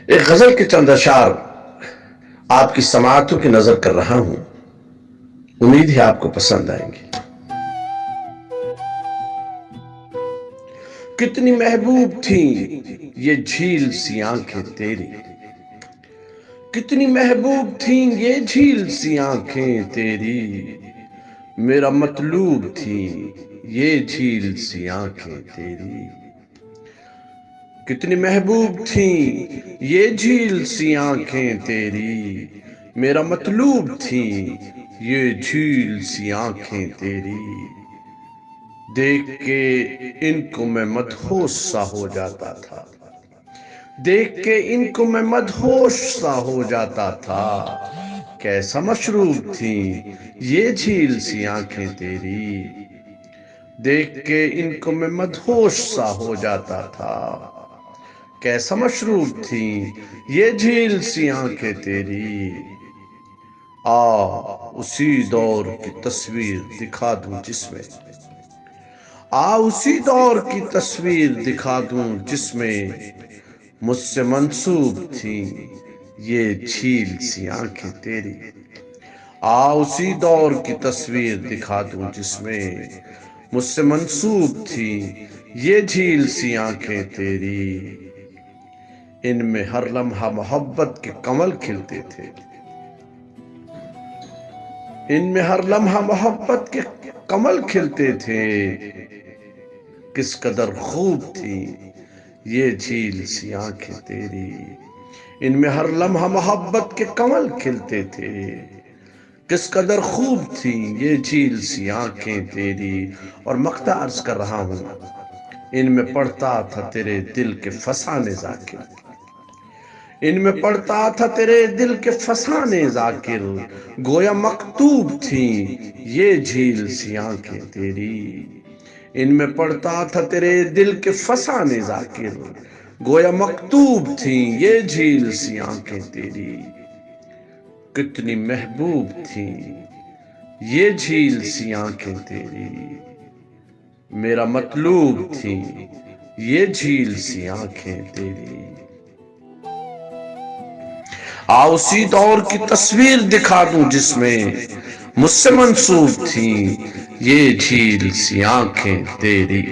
ایک غزل کے چند اشعار آپ کی سماعتوں کی نظر کر رہا ہوں، امید ہے آپ کو پسند آئیں گے۔ کتنی محبوب تھیں یہ جھیل سی آنکھیں تیری، کتنی محبوب تھیں یہ جھیل سی آنکھیں تیری، میرا مطلوب تھیں یہ جھیل سی آنکھیں تیری۔ کتنی محبوب تھیں یہ جھیل سی آنکھیں تیری، میرا مطلوب تھیں یہ جھیل سی آنکھیں تیری۔ دیکھ کے ان کو میں مدہوش سا ہو جاتا تھا، دیکھ کے ان کو میں مدہوش سا ہو جاتا تھا، کیسا مشروب تھیں یہ جھیل سی آنکھیں تیری۔ دیکھ کے ان کو میں مدہوش سا ہو جاتا تھا، کیسا مشروب تھیں یہ جھیل سی آنکھیں تیری۔ اسی دور کی تصویر دکھا دوں جس میں، اسی دور کی تصویر دکھا دوں جس میں مجھ سے منسوب تھیں یہ جھیل سی آنکھیں تیری۔ اسی دور کی تصویر دکھا دوں جس میں مجھ سے منسوب تھیں یہ جھیل سی آنکھیں تیری۔ ان میں ہر لمحہ محبت کے کمل کھلتے تھے، ان میں ہر لمحہ محبت کے کمل کھلتے تھے، کس قدر خوب تھی یہ جھیل سی آنکھیں تیری۔ ان میں ہر لمحہ محبت کے کمل کھلتے تھے، کس قدر خوب تھی یہ جھیل سی آنکھیں تیری۔ اور مقطع عرض کر رہا ہوں، ان میں پڑھتا تھا تیرے دل کے فسانے ذاکر، ان میں پڑھتا تھا تیرے دل کے فسانے ذاکر، گویا مکتوب تھیں یہ جھیل سی آنکھیں تیری۔ ان میں پڑھتا تھا تیرے دل کے فسانے ذاکر، گویا مکتوب تھیں یہ جھیل سی آنکھیں تیری۔ کتنی محبوب تھیں یہ جھیل سی آنکھیں تیری، میرا مطلوب تھیں یہ جھیل سی آنکھیں تیری۔ اسی دور کی تصویر دکھا دوں جس میں مجھ سے منسوب تھیں یہ جھیل سی آنکھیں تیری۔